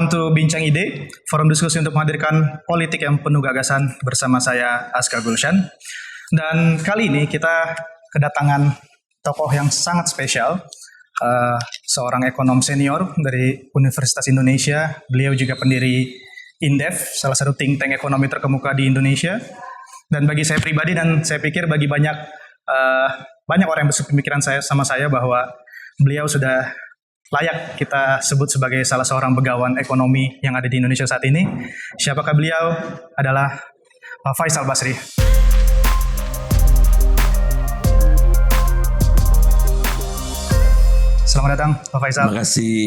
welcome to Bincang Ide, forum diskusi untuk menghadirkan politik yang penuh gagasan bersama saya Aska Gulshan. Dan kali ini kita kedatangan tokoh yang sangat spesial, seorang ekonom senior dari Universitas Indonesia. Beliau juga pendiri Indef, salah satu think tank ekonomi terkemuka di Indonesia. Dan bagi saya pribadi dan saya pikir bagi banyak orang yang berpemikiran sama saya bahwa beliau sudah layak kita sebut sebagai salah seorang begawan ekonomi yang ada di Indonesia saat ini. Siapakah beliau? Adalah Pak Faisal Basri. Selamat datang Pak Faisal. Terima kasih.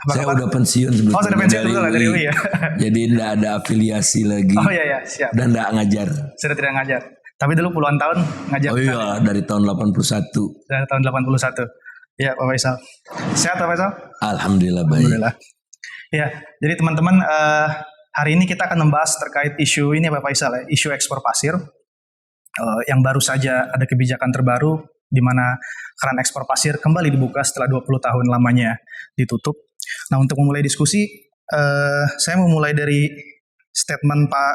Saya udah pensiun sebetulnya. Oh, sudah pensiun dari UI ya. Jadi tidak ada afiliasi lagi. Oh iya, siap. Dan tidak ngajar. Sudah tidak ngajar. Tapi dulu puluhan tahun ngajar. Oh iya, dari tahun 81. Dari tahun 81. Ya, Pak Faisal. Sehat Pak Faisal? Alhamdulillah baik. Alhamdulillah. Ya, jadi teman-teman, hari ini kita akan membahas terkait isu ini Pak Faisal, isu ekspor pasir. Yang baru saja ada kebijakan terbaru di mana keran ekspor pasir kembali dibuka setelah 20 tahun lamanya ditutup. Nah, untuk memulai diskusi, saya memulai dari statement Pak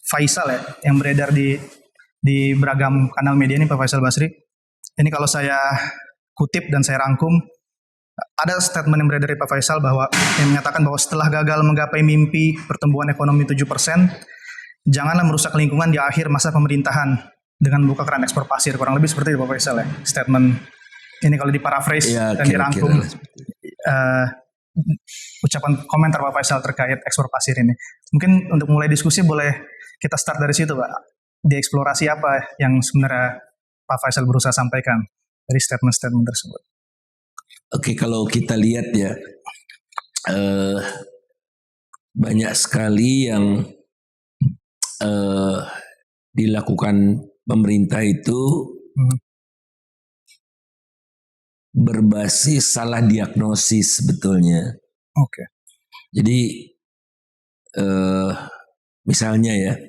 Faisal yang beredar di beragam kanal media ini Pak Faisal Basri. Ini kalau saya kutip dan saya rangkum, ada statement yang beredar dari Pak Faisal yang menyatakan bahwa setelah gagal menggapai mimpi pertumbuhan ekonomi 7%, janganlah merusak lingkungan di akhir masa pemerintahan dengan membuka keran ekspor pasir. Kurang lebih seperti itu Pak Faisal statement ini kalau diparaphrase dan dirangkum. Ucapan komentar Pak Faisal terkait ekspor pasir ini. Mungkin untuk mulai diskusi boleh kita start dari situ Pak. Dieksplorasi apa yang sebenarnya Pak Faisal berusaha sampaikan dari statement-statement tersebut. Oke, kalau kita lihat ya, banyak sekali yang dilakukan pemerintah itu berbasis salah diagnosis sebetulnya. Oke. Jadi misalnya ya,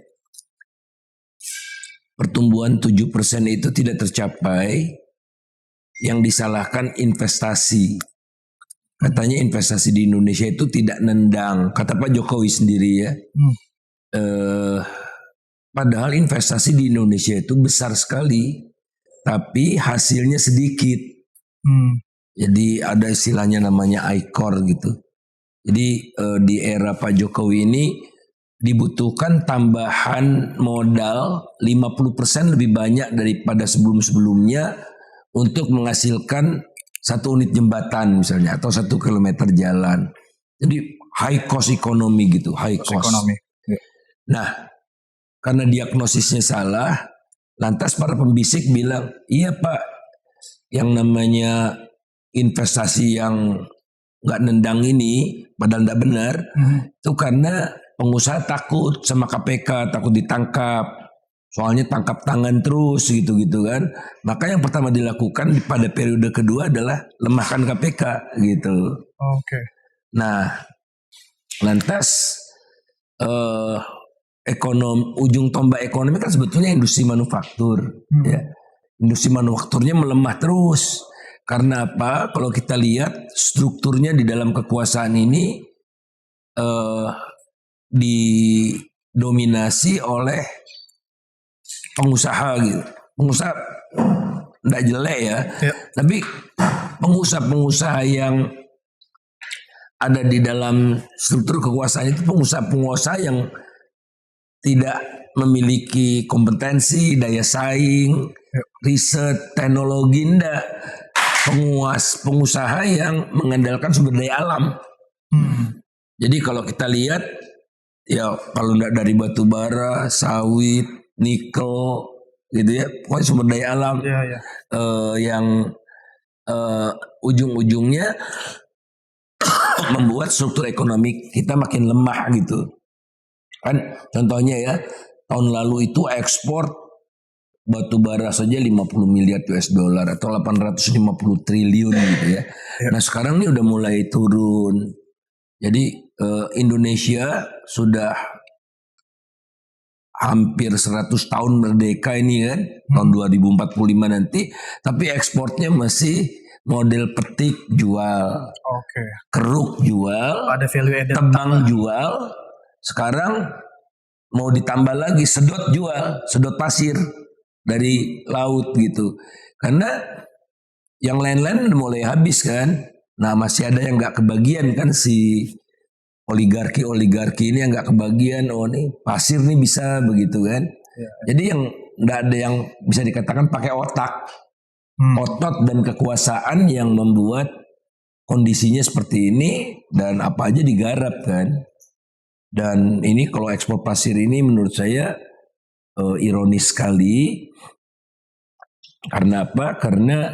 pertumbuhan 7% itu tidak tercapai, yang disalahkan investasi. Katanya investasi di Indonesia itu tidak nendang, kata Pak Jokowi sendiri ya. Padahal investasi di Indonesia itu besar sekali, tapi hasilnya sedikit. Jadi ada istilahnya namanya ICOR gitu. Jadi di era Pak Jokowi ini dibutuhkan tambahan modal 50% lebih banyak daripada sebelum-sebelumnya untuk menghasilkan 1 unit jembatan misalnya atau 1 kilometer jalan. Jadi high cost ekonomi gitu, high cost. Ekonomi. Nah, karena diagnosisnya salah, lantas para pembisik bilang, iya Pak, yang namanya investasi yang nggak nendang ini, padahal nggak benar, itu karena pengusaha takut sama KPK, takut ditangkap. Soalnya tangkap tangan terus gitu-gitu kan. Maka yang pertama dilakukan pada periode kedua adalah lemahkan KPK gitu. Oke. Nah, lantas ujung tombak ekonomi kan sebetulnya industri manufaktur. Ya. Industri manufakturnya melemah terus. Karena apa? Kalau kita lihat strukturnya di dalam kekuasaan ini didominasi oleh pengusaha gitu. Pengusaha enggak jelek ya. Tapi pengusaha-pengusaha yang ada di dalam struktur kekuasaan itu pengusaha-pengusaha yang tidak memiliki kompetensi, daya saing, riset, teknologi, enggak. Pengusaha yang mengandalkan sumber daya alam. Jadi kalau kita lihat ya kalau enggak dari batu bara, sawit, nikel gitu ya, pokoknya sumber daya alam yang ujung-ujungnya membuat struktur ekonomi kita makin lemah gitu. Kan contohnya ya, tahun lalu itu ekspor batu bara saja 50 miliar US dollar atau 850 triliun gitu ya. Nah sekarang ini udah mulai turun. Jadi Indonesia sudah hampir 100 tahun merdeka ini kan, tahun 2045 nanti, tapi ekspornya masih model petik jual, Oke. keruk jual, Ada value added. tebang jual. Sekarang mau ditambah lagi sedot jual, sedot pasir dari laut gitu. Karena yang lain-lain udah mulai habis kan. Nah masih ada yang nggak kebagian kan, si oligarki ini yang nggak kebagian. Oh nih pasir nih bisa begitu kan. Ya. Jadi yang nggak ada yang bisa dikatakan pakai otak, otot dan kekuasaan yang membuat kondisinya seperti ini, dan apa aja digarap kan. Dan ini kalau ekspor pasir ini menurut saya ironis sekali. Karena apa? Karena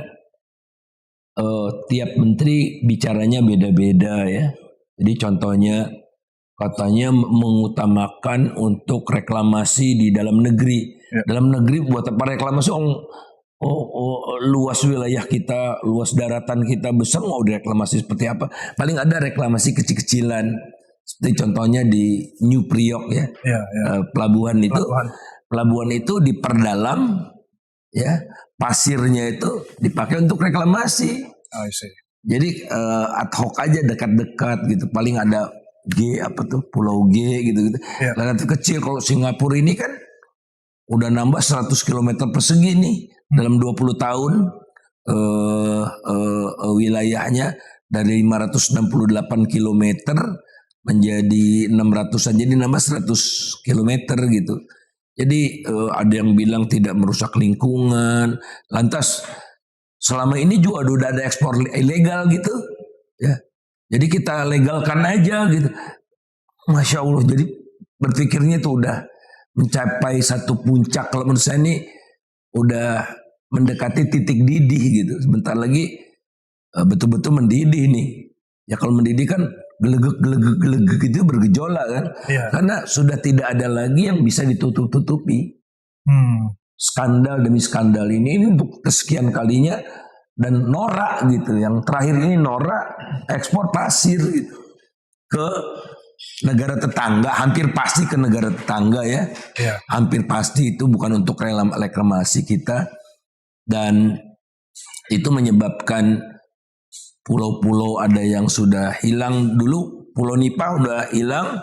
tiap menteri bicaranya beda-beda ya. Jadi contohnya katanya mengutamakan untuk reklamasi di dalam negeri. Ya. Dalam negeri buat apa reklamasi? Luas wilayah kita, luas daratan kita besar, mau direklamasi seperti apa? Paling ada reklamasi kecil-kecilan. Seperti contohnya di New Priok ya. Pelabuhan itu diperdalam ya, pasirnya itu dipakai untuk reklamasi. Jadi ad hoc aja, dekat-dekat gitu. Paling ada Pulau G gitu. Relatif kecil. Kalau Singapura ini kan udah nambah 100 km persegi nih dalam 20 tahun wilayahnya dari 568 km menjadi 600-an, jadi nambah 100 km gitu. Jadi ada yang bilang tidak merusak lingkungan. Lantas selama ini juga udah ada ekspor ilegal gitu ya. Jadi kita legalkan aja gitu. Masya Allah, jadi berpikirnya tuh udah mencapai satu puncak. Kalau menurut saya ini udah mendekati titik didih gitu. Sebentar lagi betul-betul mendidih nih. Ya kalau mendidih kan gelegek itu bergejolak kan. Karena sudah tidak ada lagi yang bisa ditutup-tutupi. Skandal demi skandal ini untuk kesekian kalinya, dan norak gitu. Yang terakhir ini norak ekspor pasir gitu ke negara tetangga, hampir pasti ke negara tetangga ya. Hampir pasti itu bukan untuk reklamasi kita, dan itu menyebabkan pulau-pulau ada yang sudah hilang dulu. Pulau Nipah udah hilang,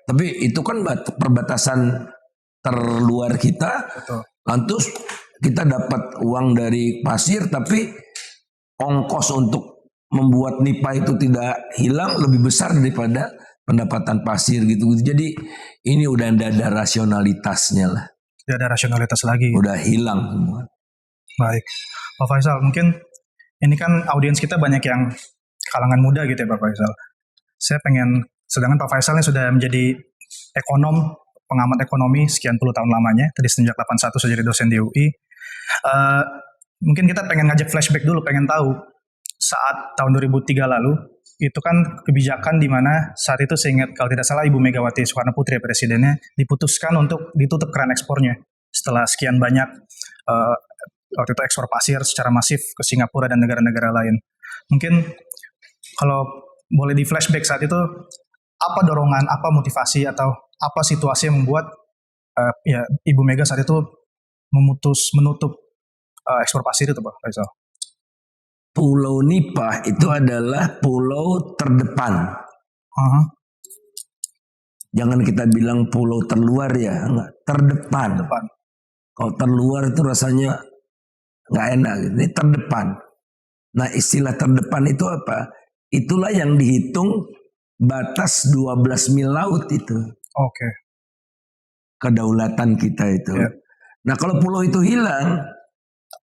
tapi itu kan perbatasan terluar kita. Betul. Lantas kita dapat uang dari pasir, tapi ongkos untuk membuat Nipah itu tidak hilang lebih besar daripada pendapatan pasir gitu. Jadi ini udah ada rasionalitasnya lah. Tidak ada rasionalitas lagi. Udah hilang semua. Baik, Pak Faisal, mungkin ini kan audiens kita banyak yang kalangan muda gitu ya Pak Faisal. Saya pengen, sedangkan Pak Faisal ini sudah menjadi ekonom, pengamat ekonomi sekian puluh tahun lamanya, tadi sejak 81 sudah jadi dosen di UI. Mungkin kita pengen ngajak flashback dulu, pengen tahu saat tahun 2003 lalu, itu kan kebijakan di mana saat itu saya ingat kalau tidak salah Ibu Megawati Soekarno Putri presidennya diputuskan untuk ditutup keran ekspornya setelah sekian banyak waktu itu ekspor pasir secara masif ke Singapura dan negara-negara lain. Mungkin kalau boleh di flashback saat itu, apa dorongan, apa motivasi atau apa situasi yang membuat Ibu Mega saat itu menutup ekspor pasir itu Pak Faisal? Pulau Nipah itu adalah pulau terdepan. Jangan kita bilang pulau terluar ya, enggak, terdepan. Kalau terluar itu rasanya nggak enak. Ini terdepan. Nah istilah terdepan itu apa? Itulah yang dihitung batas 12 mil laut itu. Oke. Kedaulatan kita itu. Nah kalau pulau itu hilang,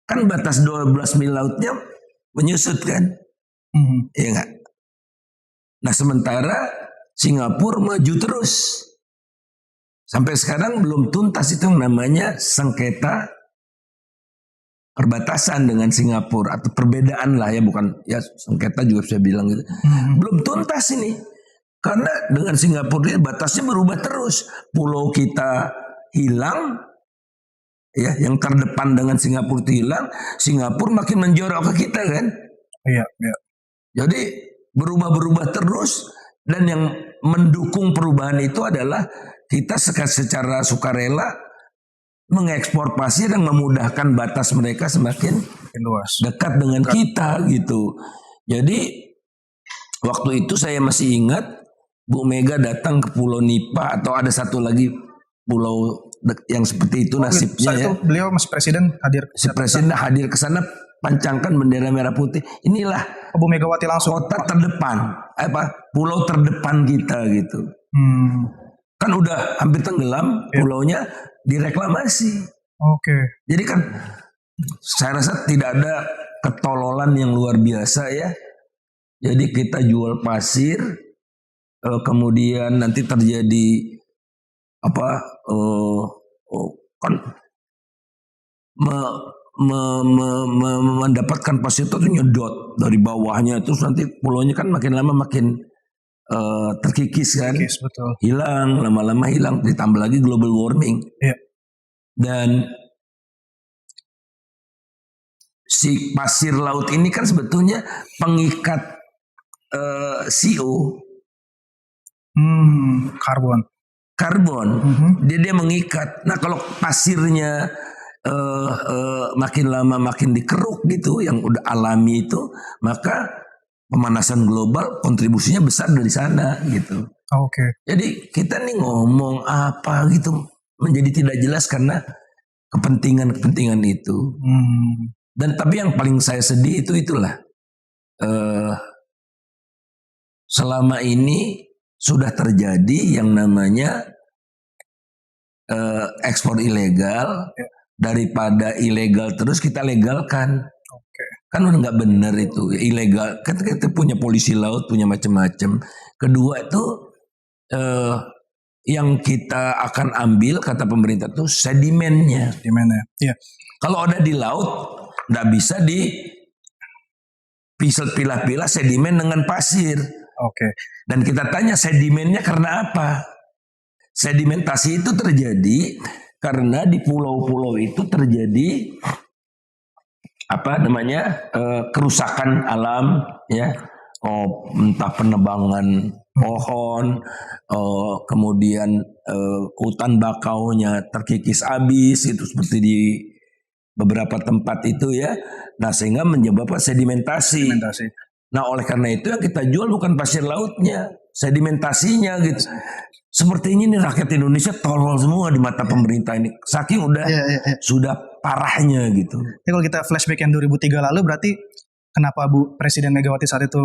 kan batas 12 mil lautnya menyusut kan? Iya nggak? Nah sementara Singapura maju terus. Sampai sekarang belum tuntas itu yang namanya sengketa perbatasan dengan Singapura, atau perbedaan lah ya, bukan ya sengketa juga saya bilang gitu. Belum tuntas ini. Karena dengan Singapura ini batasnya berubah terus. Pulau kita hilang, ya, yang terdepan dengan Singapura itu hilang, Singapura makin menjorok ke kita kan. Iya. Jadi berubah-berubah terus, dan yang mendukung perubahan itu adalah kita secara sukarela mengekspor pasir yang memudahkan batas mereka semakin Makin luas. Dekat dengan kita gitu. Jadi waktu itu saya masih ingat Bu Mega datang ke Pulau Nipa atau ada satu lagi pulau yang seperti itu nasibnya saat ya. itu beliau masih presiden hadir. Si presiden hadir ke sana, pancangkan bendera merah putih. Inilah Bu Megawati langsung kota terdepan, pulau terdepan kita gitu. Kan udah hampir tenggelam, pulaunya direklamasi. Oke. Jadi kan saya rasa tidak ada ketololan yang luar biasa ya. Jadi kita jual pasir, kemudian nanti terjadi kan mendapatkan pasir itu nyedot dari bawahnya, terus nanti pulaunya kan makin lama makin terkikis kan, betul. Hilang, lama-lama hilang, ditambah lagi global warming. Iya. Dan si pasir laut ini kan sebetulnya pengikat CO, karbon, dia mengikat. Nah kalau pasirnya makin lama makin dikeruk gitu, yang udah alami itu, maka pemanasan global kontribusinya besar dari sana gitu. Oke. Jadi kita nih ngomong apa gitu menjadi tidak jelas karena kepentingan itu. Dan tapi yang paling saya sedih itulah selama ini sudah terjadi yang namanya ekspor ilegal. Daripada ilegal terus kita legalkan. Kan udah nggak benar itu, ilegal. Kan kita punya polisi laut, punya macam-macam. Kedua itu yang kita akan ambil kata pemerintah tuh sedimennya. Iya. Kalau ada di laut nggak bisa pilah-pilah sedimen dengan pasir. Oke. Dan kita tanya sedimennya karena apa? Sedimentasi itu terjadi karena di pulau-pulau itu terjadi kerusakan alam ya, entah penebangan pohon, kemudian hutan bakaunya terkikis habis itu seperti di beberapa tempat itu ya. Nah sehingga menyebabkan sedimentasi. Nah oleh karena itu yang kita jual bukan pasir lautnya, sedimentasinya gitu. Seperti ini nih rakyat Indonesia tolol semua di mata pemerintah ini. Saking udah sudah parahnya gitu. Jadi kalau kita flashback yang 2003 lalu berarti kenapa Bu Presiden Megawati saat itu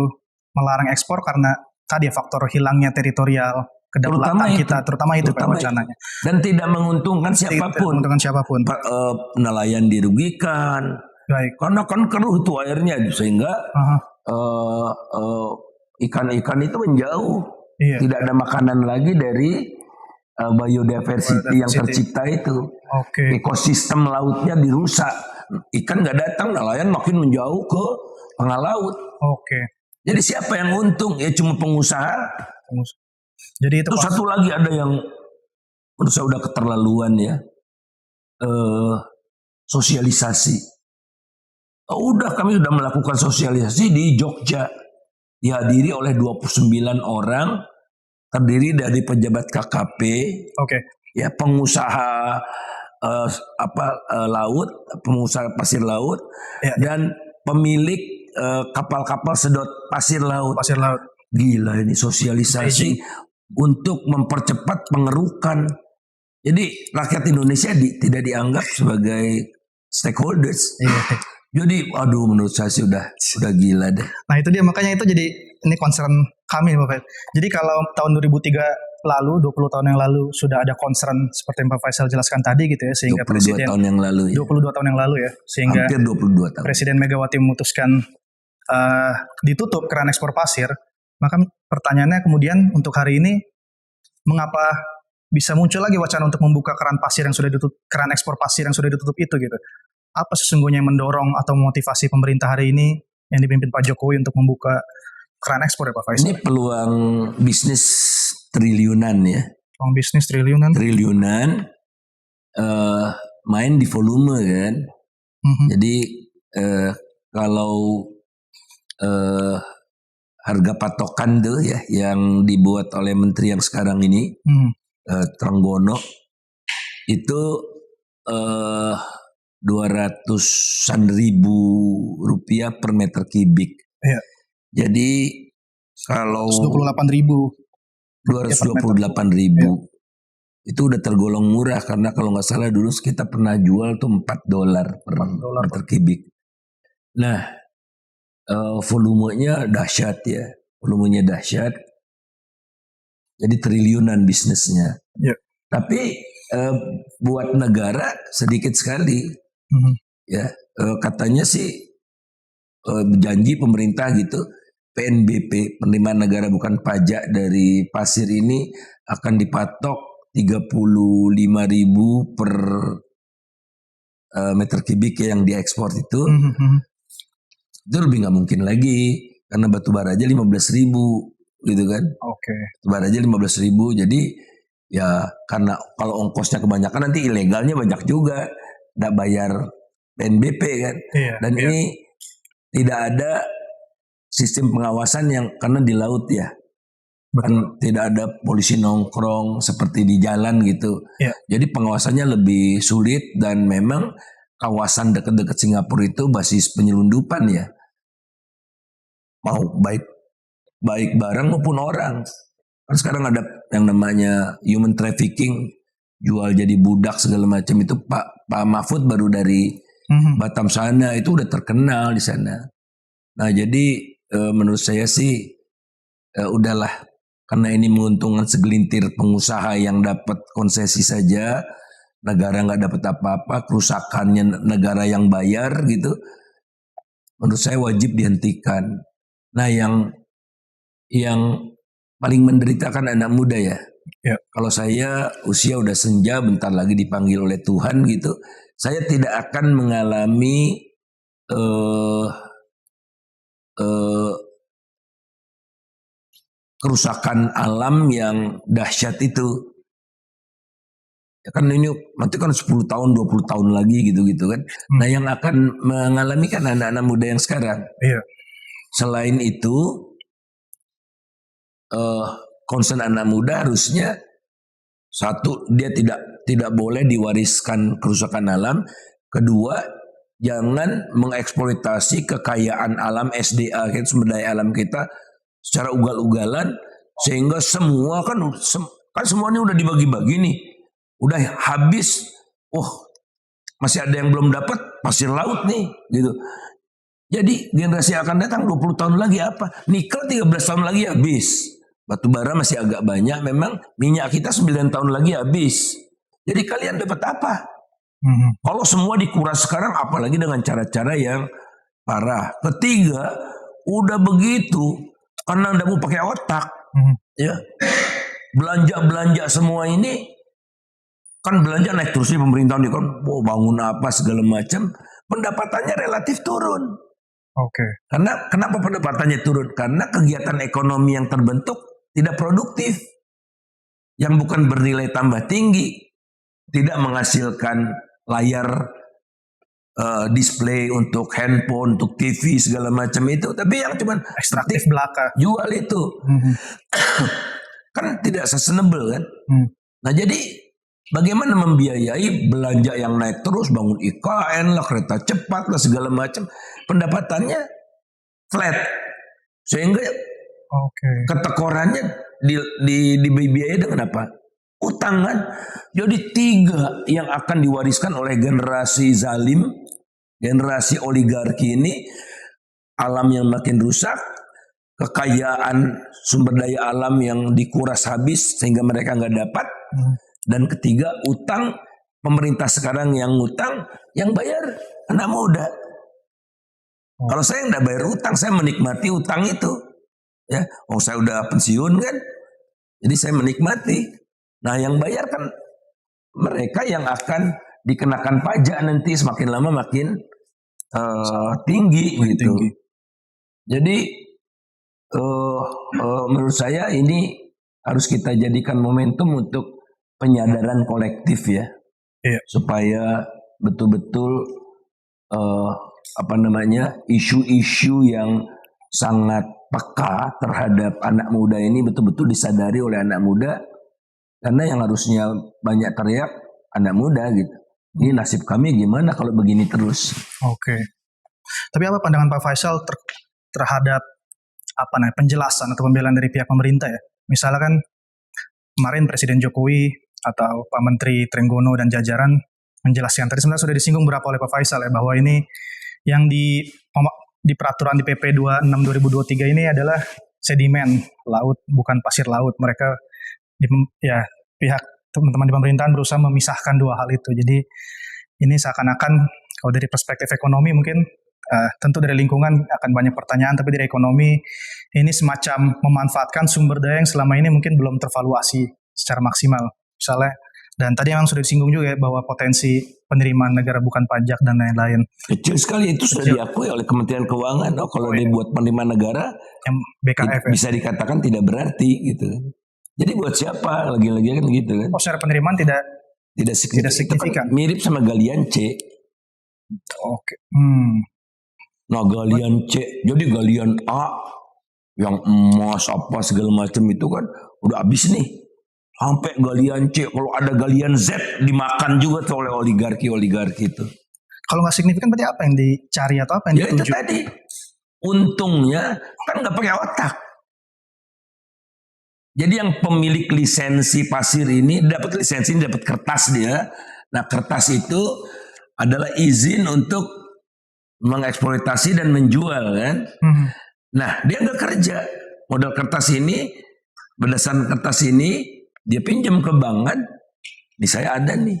melarang ekspor karena tadi faktor hilangnya teritorial kedaulatan kita, terutama itu wacananya. Dan tidak menguntungkan siapapun. Nelayan dirugikan. Baik. Karena kan keruh tuh airnya sehingga ikan-ikan itu menjauh. Iya. Tidak ada makanan lagi dari biodiversity yang tercipta itu. Ekosistem lautnya dirusak. Ikan nggak datang, nelayan makin menjauh ke tengah laut. Jadi siapa yang untung? Ya cuma pengusaha. Jadi itu satu lagi ada yang menurut saya udah keterlaluan ya. Sosialisasi. Kami sudah melakukan sosialisasi di Jogja. Dihadiri oleh 29 orang, terdiri dari pejabat KKP, ya pengusaha laut, pengusaha pasir laut, dan pemilik kapal-kapal sedot pasir laut. Gila ini sosialisasi untuk mempercepat pengerukan. Jadi rakyat Indonesia tidak dianggap sebagai stakeholders. Jadi menurut saya sih udah gila deh. Nah itu dia, makanya itu jadi ini concern kami Pak. Jadi kalau tahun 2003 lalu, 20 tahun yang lalu sudah ada concern seperti yang Pak Faisal jelaskan tadi gitu ya, sehingga 22 tahun yang lalu ya. 22 tahun yang lalu ya, sehingga hampir 22 tahun. Presiden Megawati memutuskan ditutup keran ekspor pasir. Maka pertanyaannya kemudian untuk hari ini, mengapa bisa muncul lagi wacana untuk membuka keran pasir yang sudah ditutup, keran ekspor pasir yang sudah ditutup itu gitu? Apa sesungguhnya yang mendorong atau memotivasi pemerintah hari ini yang dipimpin Pak Jokowi untuk membuka keran ekspor ya Pak Faisal? Ini peluang bisnis triliunan ya. Peluang bisnis triliunan. Main di volume kan. Jadi kalau harga patokan tuh ya yang dibuat oleh menteri yang sekarang ini, Trenggono, itu 200-an ribu rupiah per meter kubik. Iya. Jadi kalau 28.000. 228.000 itu udah tergolong murah, karena kalau nggak salah dulu kita pernah jual tuh $4 per meter kubik. Nah, volumenya dahsyat ya, jadi triliunan bisnisnya. Yeah. Tapi buat negara sedikit sekali. Ya, katanya sih janji pemerintah gitu, PNBP, penerimaan negara bukan pajak dari pasir ini akan dipatok 35.000 per meter kubik yang diekspor itu. Itu lebih nggak mungkin lagi, karena batu bara aja 15.000 gitu kan. Oke. Batu bara aja 15.000, jadi ya karena kalau ongkosnya kebanyakan nanti ilegalnya banyak juga, nggak bayar PNBP kan. Dan ini tidak ada sistem pengawasan yang, karena di laut ya. Kan tidak ada polisi nongkrong seperti di jalan gitu. Jadi pengawasannya lebih sulit, dan memang kawasan dekat-dekat Singapura itu basis penyelundupan ya. Mau baik barang maupun orang. Kan sekarang ada yang namanya human trafficking, jual jadi budak segala macam. Itu Pak Mahfud baru dari Batam sana, itu udah terkenal di sana. Nah jadi menurut saya sih udahlah, karena ini menguntungkan segelintir pengusaha yang dapat konsesi saja, negara nggak dapat apa-apa, kerusakannya negara yang bayar gitu. Menurut saya wajib dihentikan. Nah yang paling menderita kan anak muda ya. Kalau saya usia udah senja, bentar lagi dipanggil oleh Tuhan gitu, saya tidak akan mengalami kerusakan alam yang dahsyat itu. Ya kan ini nanti kan 10 tahun, 20 tahun lagi gitu-gitu kan. Nah yang akan mengalami kan anak-anak muda yang sekarang. Selain itu, concern anak muda harusnya, satu, dia tidak boleh diwariskan kerusakan alam. Kedua, jangan mengeksploitasi kekayaan alam SDA, sumber daya alam kita secara ugal-ugalan, sehingga semua kan semuanya udah dibagi-bagi nih, udah habis. Masih ada yang belum dapat, pasir laut nih gitu. Jadi generasi akan datang 20 tahun lagi apa? Nikel 13 tahun lagi habis. Batu bara masih agak banyak, memang minyak kita 9 tahun lagi habis. Jadi kalian dapat apa? Kalau semua dikuras sekarang, apalagi dengan cara-cara yang parah. Ketiga, udah begitu, karena anda mau pakai otak, ya belanja semua ini kan belanja naik terus nih, pemerintah nih kan bangun apa segala macam, pendapatannya relatif turun. Karena kenapa pendapatannya turun? Karena kegiatan ekonomi yang terbentuk tidak produktif, yang bukan bernilai tambah tinggi, tidak menghasilkan layar display untuk handphone, untuk TV segala macam itu, tapi yang cuman ekstraktif belaka jual itu. Kan tidak sustainable kan. Nah jadi bagaimana membiayai belanja yang naik terus, bangun IKN lah, kereta cepat lah segala macam, pendapatannya flat, sehingga ketekorannya dibiayai dengan apa? Utang kan. Jadi 3 yang akan diwariskan oleh generasi zalim, generasi oligarki ini: alam yang makin rusak, kekayaan sumber daya alam yang dikuras habis sehingga mereka nggak dapat, dan ketiga, utang. Pemerintah sekarang yang ngutang, yang bayar anak muda. Kalau saya nggak bayar utang, saya menikmati utang itu. Ya, saya udah pensiun kan, jadi saya menikmati. Nah yang bayar kan mereka yang akan dikenakan pajak nanti, semakin lama makin tinggi gitu. Jadi menurut saya ini harus kita jadikan momentum untuk penyadaran kolektif ya, supaya betul-betul isu-isu yang sangat peka terhadap anak muda ini betul-betul disadari oleh anak muda. Karena yang harusnya banyak teriak anak muda gitu. Ini nasib kami gimana kalau begini terus? Tapi apa pandangan Pak Faisal terhadap apa namanya penjelasan atau pembelaan dari pihak pemerintah ya? Misalnya kan kemarin Presiden Jokowi atau Pak Menteri Trenggono dan jajaran menjelaskan, tadi sebenarnya sudah disinggung berapa oleh Pak Faisal ya, bahwa ini yang di peraturan di PP 26 2023 ini adalah sedimen laut, bukan pasir laut. Mereka ya pihak teman-teman di pemerintahan berusaha memisahkan dua hal itu. Jadi ini seakan-akan kalau dari perspektif ekonomi mungkin tentu dari lingkungan akan banyak pertanyaan, tapi dari ekonomi ini semacam memanfaatkan sumber daya yang selama ini mungkin belum tervaluasi secara maksimal. Misalnya, dan tadi memang sudah disinggung juga ya, bahwa potensi penerimaan negara bukan pajak dan lain-lain. Kecil sekali, itu sudah diakui oleh Kementerian Keuangan. Kalau dibuat penerimaan negara, yang BKF bisa dikatakan tidak berarti gitu. Jadi buat siapa? Lagi-lagi kan gitu kan. Secara penerimaan tidak signifikan. Mirip sama galian C. Oke. Nah galian C, jadi galian A yang emas apa segala macam itu kan udah habis nih. Sampai galian C, kalau ada galian Z dimakan juga tuh oleh oligarki itu. Kalau nggak signifikan berarti apa yang dicari atau apa yang dituju? Ya itu tadi, untungnya kan nggak pakai otak. Jadi yang pemilik lisensi pasir ini dapat lisensi, dapat kertas dia. Nah kertas itu adalah izin untuk mengeksploitasi dan menjual kan. Nah dia nggak kerja, modal kertas ini, berdasarkan kertas ini dia pinjam ke bank kan. Nih saya ada nih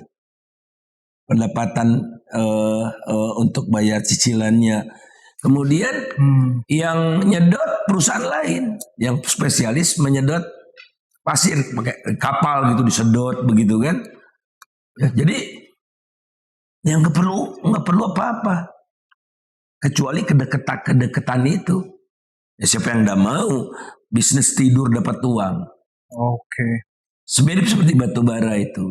pendapatan untuk bayar cicilannya. Kemudian yang nyedot perusahaan lain yang spesialis menyedot pasir pakai kapal gitu, disedot begitu kan. Ya, jadi yang nggak perlu apa-apa kecuali kedekatan itu. Ya, siapa yang nggak mau bisnis tidur dapat uang? Oke. Semirip seperti batu bara itu.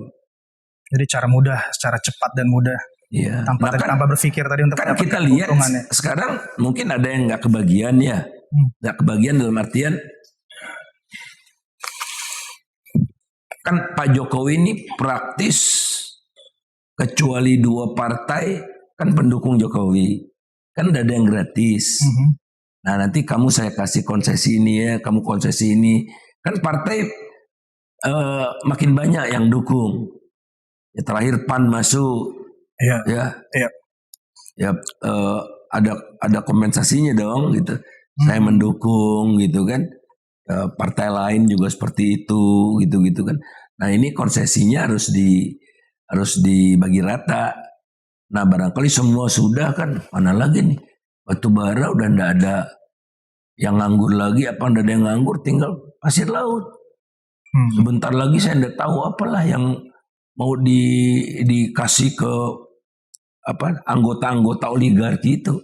Jadi secara cepat dan mudah. Iya. Tanpa berpikir tadi untuk kan kita lihat sekarang mungkin ada yang nggak kebagian ya, nggak kebagian dalam artian kan Pak Jokowi ini praktis kecuali 2 partai kan pendukung Jokowi. Kan udah ada yang gratis. Nah nanti saya kasih konsesi ini ya, kamu konsesi ini. Kan partai makin banyak yang dukung. Ya, terakhir PAN masuk. Ya. Ya ada kompensasinya dong gitu. Saya mendukung gitu kan. Partai lain juga seperti itu gitu kan. Nah ini konsesinya harus dibagi rata. Nah barangkali semua sudah kan, mana lagi nih batu bara udah ndak ada yang nganggur lagi, ndak ada yang nganggur, tinggal pasir laut. Sebentar lagi saya ndak tahu apalah yang mau dikasih ke anggota-anggota oligarki itu.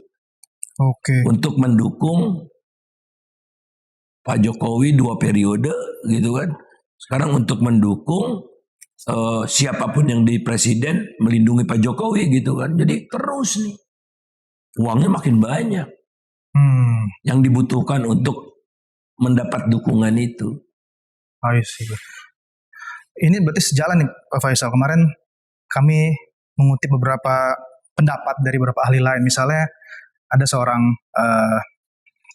Untuk mendukung Pak Jokowi 2 periode gitu kan. Sekarang untuk mendukung siapapun yang di presiden melindungi Pak Jokowi gitu kan. Jadi terus nih uangnya makin banyak yang dibutuhkan untuk mendapat dukungan itu. Ini berarti sejalan nih Pak Faisal. Kemarin kami mengutip beberapa pendapat dari beberapa ahli lain. Misalnya ada seorang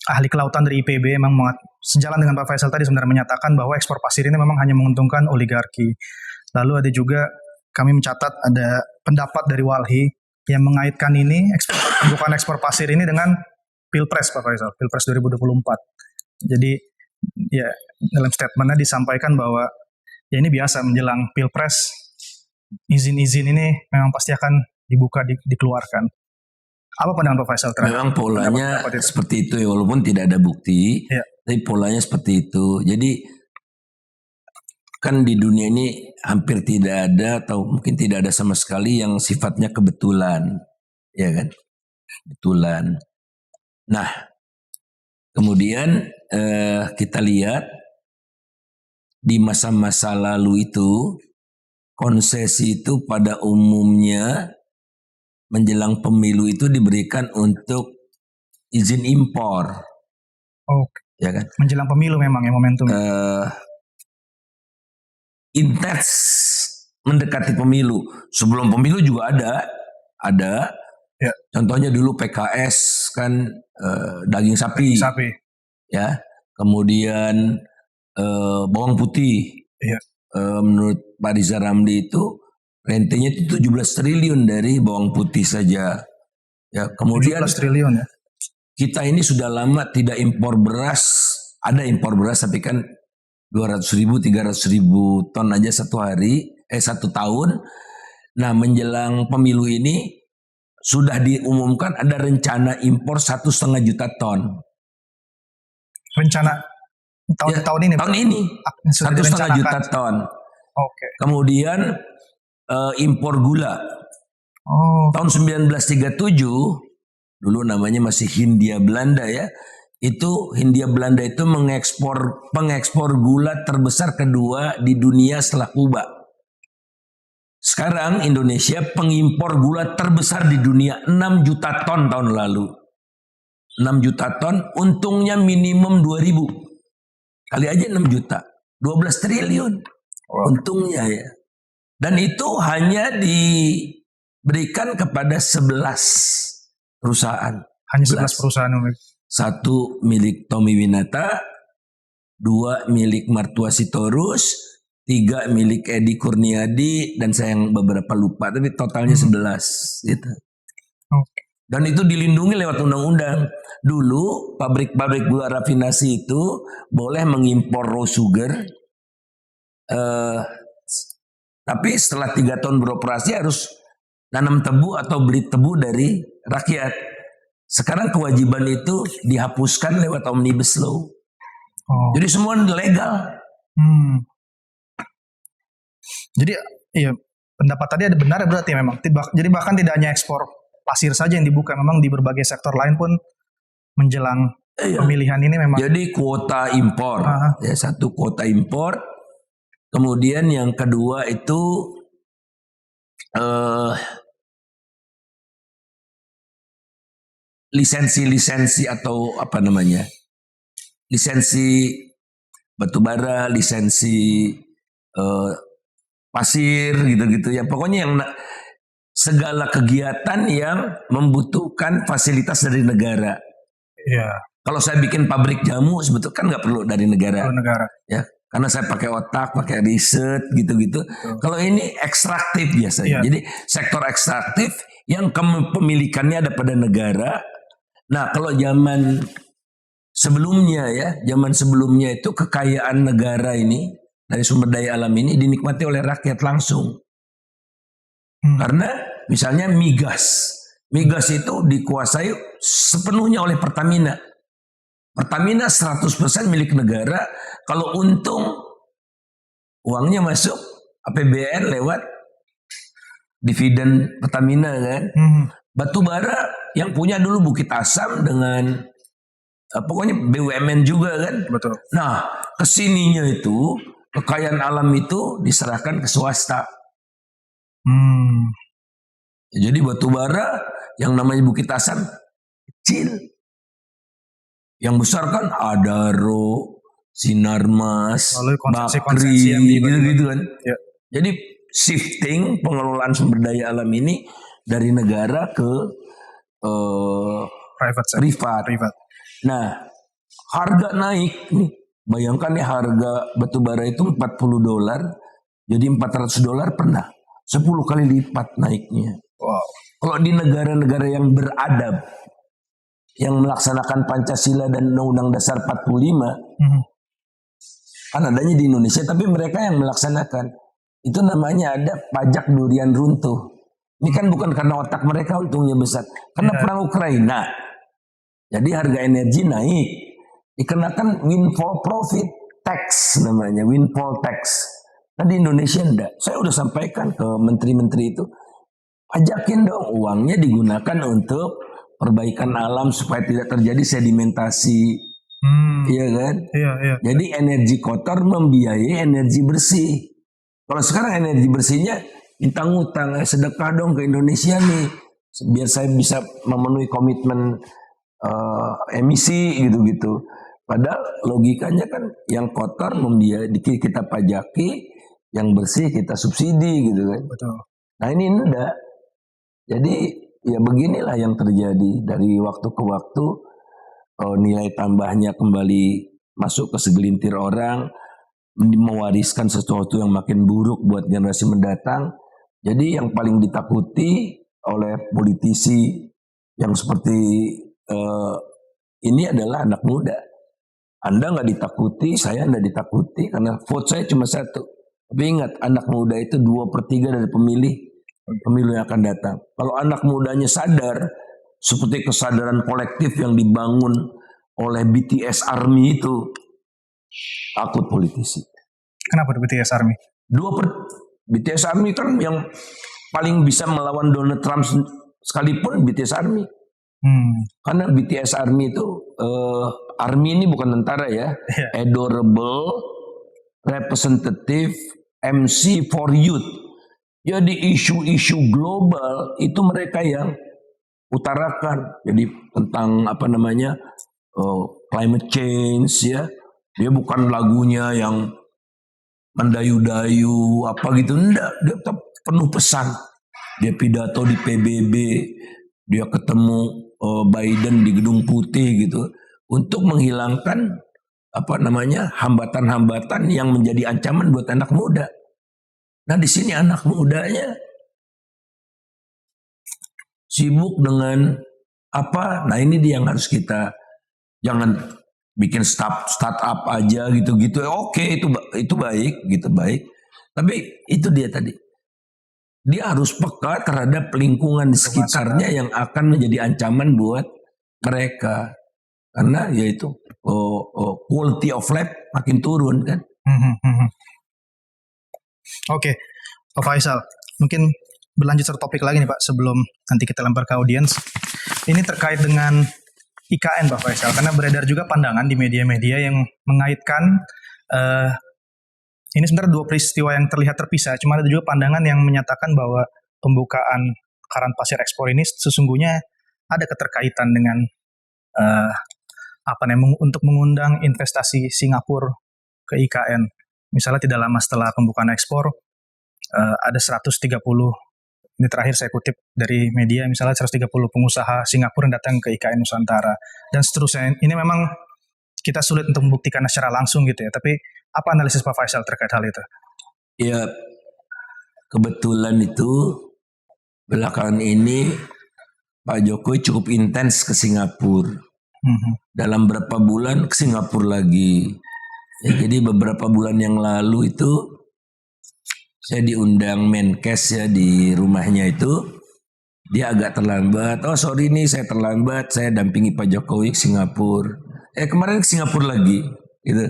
ahli kelautan dari IPB memang sejalan dengan Pak Faisal tadi sebenarnya menyatakan bahwa ekspor pasir ini memang hanya menguntungkan oligarki. Lalu ada juga kami mencatat ada pendapat dari Walhi yang mengaitkan ini bukan ekspor pasir ini dengan Pilpres Pak Faisal, Pilpres 2024. Jadi ya dalam statementnya disampaikan bahwa ya ini biasa menjelang Pilpres, izin-izin ini memang pasti akan dibuka, dikeluarkan. Apa pandangan Pak Faisal terhadap? Memang polanya seperti itu ya, walaupun tidak ada bukti, tapi polanya seperti itu. Jadi kan di dunia ini hampir tidak ada atau mungkin tidak ada sama sekali yang sifatnya kebetulan, ya kan? Kebetulan. Nah, kemudian kita lihat di masa-masa lalu itu konsesi itu pada umumnya menjelang pemilu itu diberikan untuk izin impor. Ya kan? Menjelang pemilu memang ya momentum. Intens mendekati pemilu. Sebelum pemilu juga ada. Ya. Contohnya dulu PKS kan daging sapi. Ya. Kemudian bawang putih. Ya. Menurut Pak Riza Ramli itu rentenya itu 17 triliun dari bawang putih saja. Ya, kemudian 17 triliun ya. Kita ini sudah lama tidak impor beras. Ada impor beras tapi kan 200.000, 300.000 ton aja satu tahun. Nah, menjelang pemilu ini sudah diumumkan ada rencana impor 1,5 juta ton. Rencana tahun ini? Tahun ini 1,5 juta ton. Oke. Kemudian impor gula. Tahun 1937 dulu namanya masih Hindia Belanda ya. Itu Hindia Belanda itu pengekspor gula terbesar kedua di dunia setelah Kuba. Sekarang Indonesia pengimpor gula terbesar di dunia, 6 juta ton tahun lalu. 6 juta ton, untungnya minimum 2.000. Kali aja 6 juta, 12 triliun. Untungnya ya. Dan itu hanya diberikan kepada 11 perusahaan. Hanya 11 perusahaan. Satu milik Tommy Winata, 2 milik Martua Sitorus, 3 milik Edi Kurniadi, dan saya yang beberapa lupa, tapi totalnya 11 gitu. Dan itu dilindungi lewat undang-undang. Dulu pabrik-pabrik gula rafinasi itu boleh mengimpor raw sugar, tapi setelah 3 tahun beroperasi harus nanam tebu atau beli tebu dari rakyat. Sekarang kewajiban itu dihapuskan lewat Omnibus Law. Jadi semua legal. Jadi iya, pendapat tadi ada benar berarti memang. Jadi bahkan tidak hanya ekspor pasir saja yang dibuka, memang di berbagai sektor lain pun menjelang pemilihan ini memang. Jadi kuota impor, ya, satu kuota impor. Kemudian yang kedua itu lisensi atau apa namanya? Lisensi batubara, lisensi pasir gitu-gitu ya. Pokoknya yang segala kegiatan yang membutuhkan fasilitas dari negara. Iya. Kalau saya bikin pabrik jamu sebetulnya kan nggak perlu dari negara. Ya, karena saya pakai otak, pakai riset gitu-gitu. Kalau ini ekstraktif biasanya. Jadi sektor ekstraktif yang kepemilikannya ada pada negara. Nah, kalau zaman sebelumnya itu kekayaan negara ini dari sumber daya alam ini dinikmati oleh rakyat langsung. Karena misalnya migas itu dikuasai sepenuhnya oleh Pertamina. Pertamina 100% milik negara. Kalau untung uangnya masuk APBN lewat dividen Pertamina kan. Batu bara yang punya dulu Bukit Asam dengan pokoknya BUMN juga kan. Betul. Nah, kesininya itu kekayaan alam itu diserahkan ke swasta. Jadi batu bara yang namanya Bukit Asam kecil. Yang besar kan Adaro, Sinarmas, Bakri, gitu-gitu kan. Ya. Jadi shifting pengelolaan sumber daya alam ini dari negara ke privat. Nah, harga naik nih. Bayangkan nih harga batu bara itu $40. Jadi $400 pernah. 10 kali lipat naiknya. Wow. Kalau di negara-negara yang beradab, yang melaksanakan Pancasila dan Undang-Undang Dasar 45, kan adanya di Indonesia, tapi mereka yang melaksanakan. Itu namanya ada pajak durian runtuh. Ini kan bukan karena otak mereka untungnya besar. Karena perang Ukraina. Jadi harga energi naik. Dikenakan windfall profit tax namanya. Windfall tax. Nah di Indonesia enggak. Saya udah sampaikan ke menteri-menteri itu. Pajakin dong. Uangnya digunakan untuk perbaikan alam supaya tidak terjadi sedimentasi. Iya kan? Iya. Jadi energi kotor membiayai energi bersih. Kalau sekarang energi bersihnya minta ngutang, sedekah dong ke Indonesia nih, biar saya bisa memenuhi komitmen emisi gitu-gitu. Padahal logikanya kan yang kotor membiayai kita pajaki, yang bersih kita subsidi gitu kan. Betul. Nah ini enggak. Jadi ya beginilah yang terjadi dari waktu ke waktu. Nilai tambahnya kembali masuk ke segelintir orang, mewariskan sesuatu yang makin buruk buat generasi mendatang. Jadi yang paling ditakuti oleh politisi yang seperti ini adalah anak muda. Anda nggak ditakuti, saya nggak ditakuti karena vote saya cuma satu. Tapi ingat, anak muda itu 2/3 dari pemilu yang akan datang. Kalau anak mudanya sadar, seperti kesadaran kolektif yang dibangun oleh BTS Army itu, takut politisi. Kenapa BTS Army? BTS Army kan yang paling bisa melawan Donald Trump sekalipun BTS Army. Karena BTS Army itu, Army ini bukan tentara ya, Adorable Representative MC for Youth. Jadi isu-isu global itu mereka yang utarakan. Jadi tentang climate change ya. Dia bukan lagunya yang mendayu-dayu apa gitu, enggak. Dia tetap penuh pesan. Dia pidato di PBB, dia ketemu Biden di Gedung Putih gitu untuk menghilangkan hambatan-hambatan yang menjadi ancaman buat anak muda. Nah di sini anak mudanya sibuk dengan apa? Nah ini dia yang harus kita, jangan bikin startup aja gitu-gitu. Oke, itu baik gitu, baik. Tapi itu dia tadi. Dia harus peka terhadap lingkungan di sekitarnya yang akan menjadi ancaman buat mereka. Karena yaitu quality of life makin turun kan. Oke, Pak Faisal, mungkin berlanjut satu topik lagi nih Pak sebelum nanti kita lempar ke audiens. Ini terkait dengan IKN Pak Faisal, karena beredar juga pandangan di media-media yang mengaitkan ini sebenarnya dua peristiwa yang terlihat terpisah, cuma ada juga pandangan yang menyatakan bahwa pembukaan keran pasir ekspor ini sesungguhnya ada keterkaitan dengan untuk mengundang investasi Singapura ke IKN. Misalnya tidak lama setelah pembukaan ekspor ada 130, ini terakhir saya kutip dari media, misalnya 130 pengusaha Singapura yang datang ke IKN Nusantara dan seterusnya. Ini memang kita sulit untuk membuktikan secara langsung gitu ya, tapi apa analisis Pak Faisal terkait hal itu? Ya, kebetulan itu belakangan ini Pak Jokowi cukup intens ke Singapura. Dalam berapa bulan ke Singapura lagi. Ya, jadi beberapa bulan yang lalu itu saya diundang Menkes ya di rumahnya itu. Dia agak terlambat. Oh sorry nih saya terlambat. Saya dampingi Pak Jokowi ke Singapura. Kemarin ke Singapura lagi. Gitu.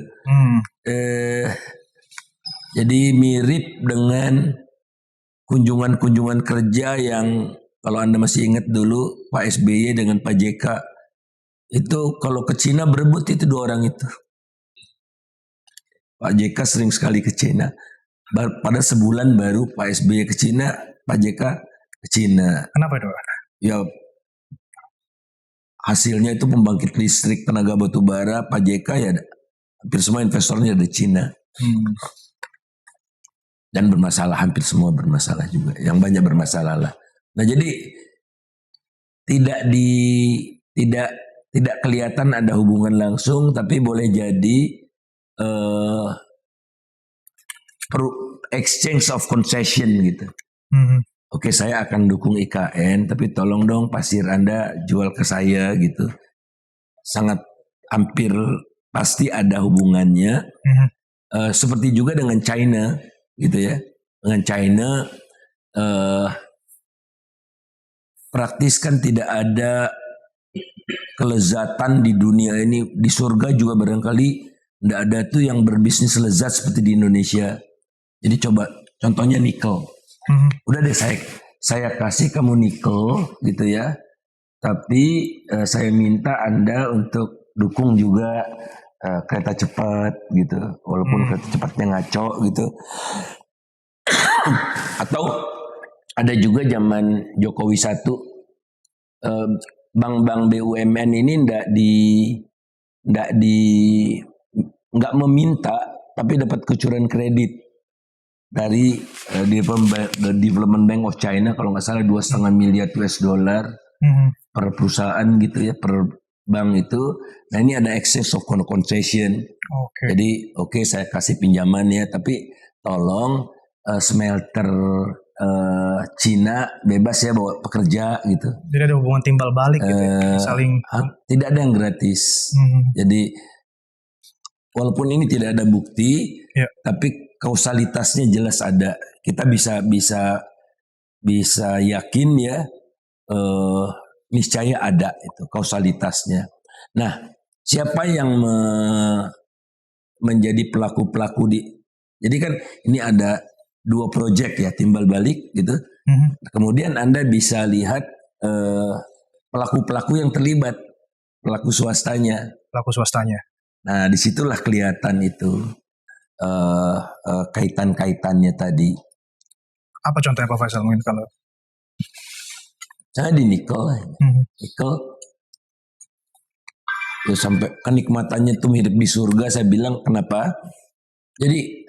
Jadi mirip dengan kunjungan-kunjungan kerja yang kalau Anda masih ingat dulu Pak SBY dengan Pak JK itu kalau ke Cina berebut itu dua orang itu. Pak JK sering sekali ke Cina. Pada sebulan baru Pak SBY ke Cina, Pak JK ke Cina. Kenapa itu? Ya hasilnya itu pembangkit listrik tenaga batu bara. Pak JK ya hampir semua investornya dari Cina. Dan bermasalah, hampir semua bermasalah juga. Yang banyak bermasalah lah. Nah jadi tidak kelihatan ada hubungan langsung, tapi boleh jadi exchange of concession gitu. Oke, saya akan dukung IKN, tapi tolong dong pasir Anda jual ke saya gitu. Sangat hampir pasti ada hubungannya. Seperti juga dengan China gitu ya. Dengan China praktis kan tidak ada kelezatan di dunia ini. Di surga juga barangkali tidak ada tuh yang berbisnis lezat seperti di Indonesia. Jadi coba contohnya nikel. Udah deh saya kasih kamu nikel gitu ya. Tapi saya minta Anda untuk dukung juga kereta cepat gitu. Walaupun kereta cepatnya ngaco gitu. Atau ada juga zaman Jokowi 1 bank-bank BUMN ini nggak meminta tapi dapat kucuran kredit. dari Development Bank of China kalau nggak salah 2,5 miliar US dollar per perusahaan gitu ya, per bank itu. Nah ini ada excess of concession. Jadi saya kasih pinjaman ya, tapi tolong smelter Cina bebas ya bawa pekerja gitu. Jadi ada hubungan timbal balik gitu ya, saling. Tidak ada yang gratis. Jadi walaupun ini tidak ada bukti, tapi kausalitasnya jelas ada. Kita bisa yakin ya, niscaya ada itu kausalitasnya. Nah, siapa yang menjadi pelaku-pelaku jadi kan ini ada 2 proyek ya, timbal balik gitu. Kemudian Anda bisa lihat pelaku-pelaku yang terlibat, pelaku swastanya. Nah, disitulah kelihatan itu kaitan-kaitannya tadi. Apa contohnya Pak Faisal mungkin kalau? Saya di nikel, nikel. Ya sampai kenikmatannya tuh hidup di surga. Saya bilang kenapa? Jadi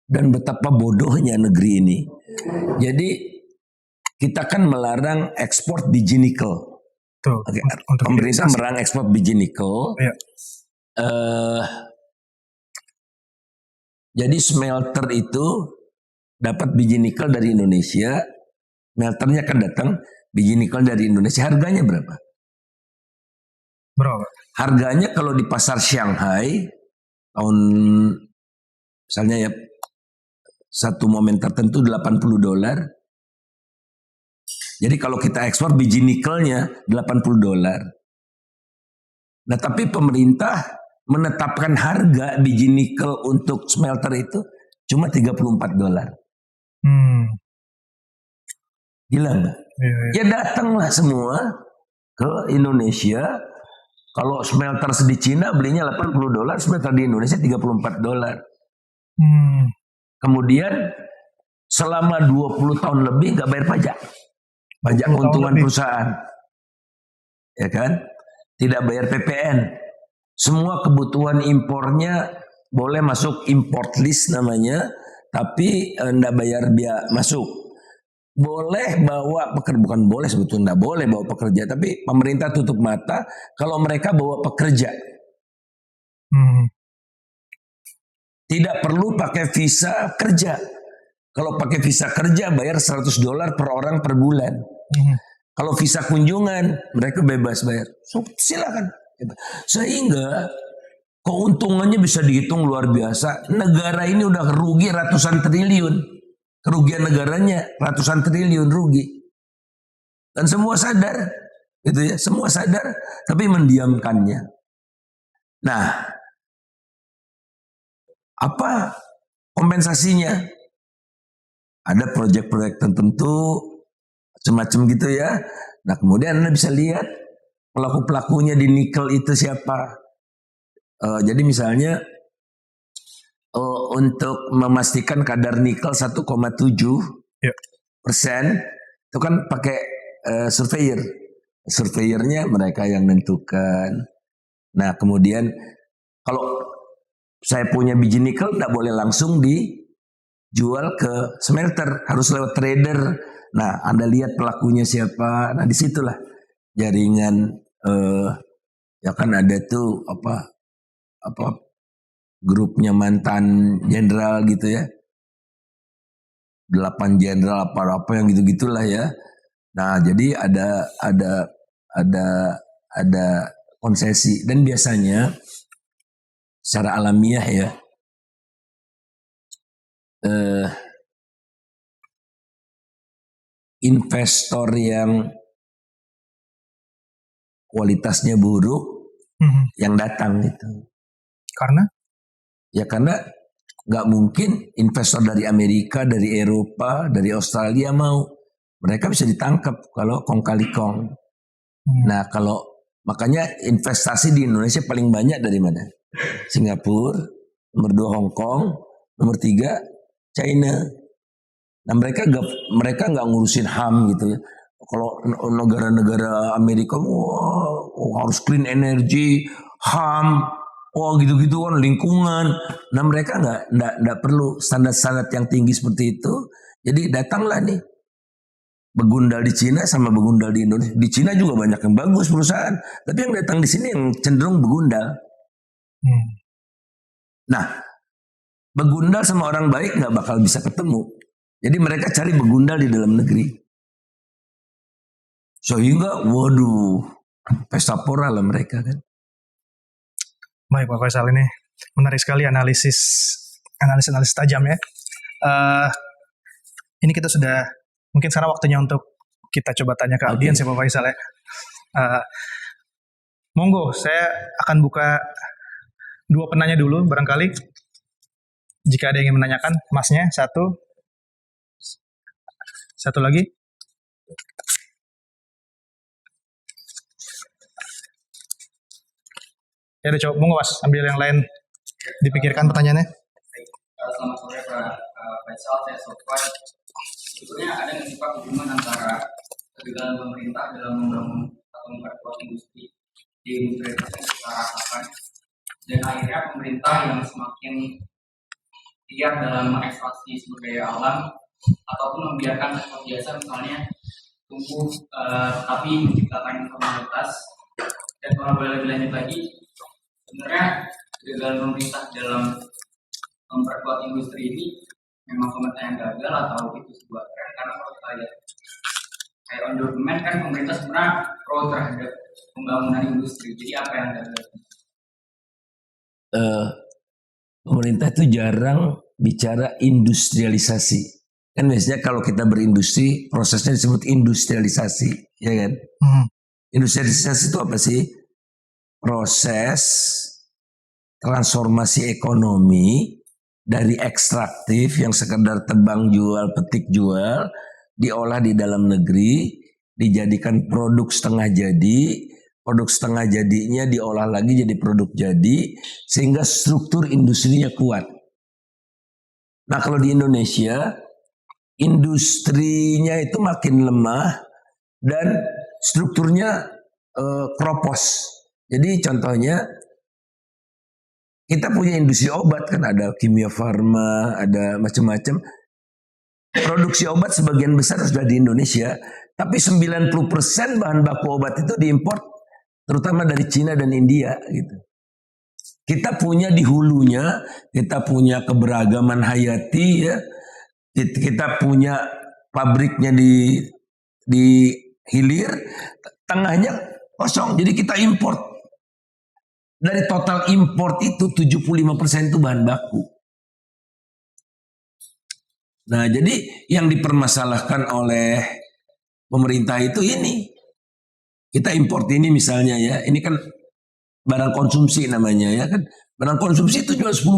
dan betapa bodohnya negeri ini. Jadi kita kan melarang ekspor biji nikel. Pemerintah melarang ekspor biji nikel. Jadi smelter itu dapat biji nikel dari Indonesia, smelternya kan datang biji nikel dari Indonesia. Harganya berapa? Harganya kalau di pasar Shanghai tahun misalnya ya satu momen tertentu $80. Jadi kalau kita ekspor biji nikelnya $80. Nah tapi pemerintah menetapkan harga biji nikel untuk smelter itu cuma $34. Gila nggak? Ya datanglah semua ke Indonesia. Kalau smelter di Cina belinya $80, smelter di Indonesia $34. Kemudian selama 20 tahun lebih nggak bayar pajak. Pajak keuntungan perusahaan. Ya kan? Tidak bayar PPN. Semua kebutuhan impornya boleh masuk import list namanya, tapi enggak bayar biaya masuk. Boleh bawa pekerja, bukan boleh sebetulnya enggak boleh bawa pekerja, tapi pemerintah tutup mata kalau mereka bawa pekerja. Tidak perlu pakai visa kerja. Kalau pakai visa kerja bayar $100 per orang per bulan. Kalau visa kunjungan mereka bebas bayar. So, silakan. Sehingga keuntungannya bisa dihitung luar biasa. Negara ini udah rugi ratusan triliun. Kerugian negaranya ratusan triliun rugi. Dan semua sadar, gitu ya, semua sadar, tapi mendiamkannya. Nah, apa kompensasinya? Ada proyek-proyek tertentu, semacam gitu ya. Nah, kemudian Anda bisa lihat pelaku-pelakunya di nikel itu siapa. Jadi misalnya untuk memastikan kadar nikel 1,7% itu kan pakai surveyor. Surveyornya mereka yang menentukan. Nah kemudian kalau saya punya biji nikel tidak boleh langsung dijual ke smelter, harus lewat trader. Nah Anda lihat pelakunya siapa. Nah disitulah jaringan ya kan ada tuh apa grupnya mantan jenderal gitu ya, 8 jenderal apa yang gitu-gitulah ya. Nah jadi ada konsesi dan biasanya secara alamiah ya investor yang kualitasnya buruk yang datang gitu. Karena? Ya karena nggak mungkin investor dari Amerika, dari Eropa, dari Australia mau. Mereka bisa ditangkap kalau kong kali kong. Nah kalau makanya investasi di Indonesia paling banyak dari mana? Singapura, nomor 2 Hong Kong, nomor 3 China. Nah mereka nggak ngurusin HAM gitu ya. Kalau negara-negara Amerika harus clean energy, HAM. oh gitu-gitu kan lingkungan. Nah mereka nggak perlu standar-standar yang tinggi seperti itu. Jadi datanglah nih begundal di Cina sama begundal di Indonesia. Di Cina juga banyak yang bagus perusahaan, tapi yang datang di sini yang cenderung begundal. Nah, begundal sama orang baik nggak bakal bisa ketemu. Jadi mereka cari begundal di dalam negeri. Sehingga, waduh, pesta pora lah mereka kan. Baik Pak Faisal, ini menarik sekali analisis tajam ya. Ini kita sudah, mungkin sekarang waktunya untuk kita coba tanya ke audiens ya Pak Faisal ya. Monggo, saya akan buka 2 penanya dulu barangkali. Jika ada yang ingin menanyakan, masnya satu lagi. Ya udah coba, monggo Mas, ambil yang lain, dipikirkan pertanyaannya. Selamat sore Pak Faisal, saya Sofwan. Sebetulnya ada nggak sih Pak hubungan antara kegagalan pemerintah dalam membangun atau memperkuat industri di industri yang kita rasakan, dan akhirnya pemerintah yang semakin liar dalam mengeksplorasi sumber daya alam ataupun membiarkan sektor biasa misalnya tumbuh tapi menciptakan informalitas. Dan kalau boleh lebih lanjut lagi, sebenarnya kegagalan pemerintah dalam memperkuat industri ini memang pemerintah yang gagal atau itu sebuah tren? Karena kalau kita lihat kayak on document kan pemerintah sebenarnya pro terhadap pembangunan industri. Jadi apa yang gagal? Pemerintah itu jarang bicara industrialisasi. Kan biasanya kalau kita berindustri prosesnya disebut industrialisasi, ya kan? Industrialisasi itu apa sih? Proses transformasi ekonomi dari ekstraktif yang sekedar tebang jual, petik jual, diolah di dalam negeri, dijadikan produk setengah jadi, produk setengah jadinya diolah lagi jadi produk jadi, sehingga struktur industrinya kuat. Nah kalau di Indonesia, industrinya itu makin lemah dan strukturnya kropos. Jadi contohnya, kita punya industri obat kan, ada kimia farma, ada macam-macam. Produksi obat sebagian besar sudah di Indonesia, tapi 90% bahan baku obat itu diimpor, terutama dari Cina dan India gitu. Kita punya di hulunya, kita punya keberagaman hayati ya. Kita punya pabriknya di hilir, tengahnya kosong. Jadi kita import. Dari total import itu 75% itu bahan baku. Nah, jadi yang dipermasalahkan oleh pemerintah itu ini. Kita import ini misalnya ya, ini kan barang konsumsi namanya ya kan. Barang konsumsi itu cuma 10%.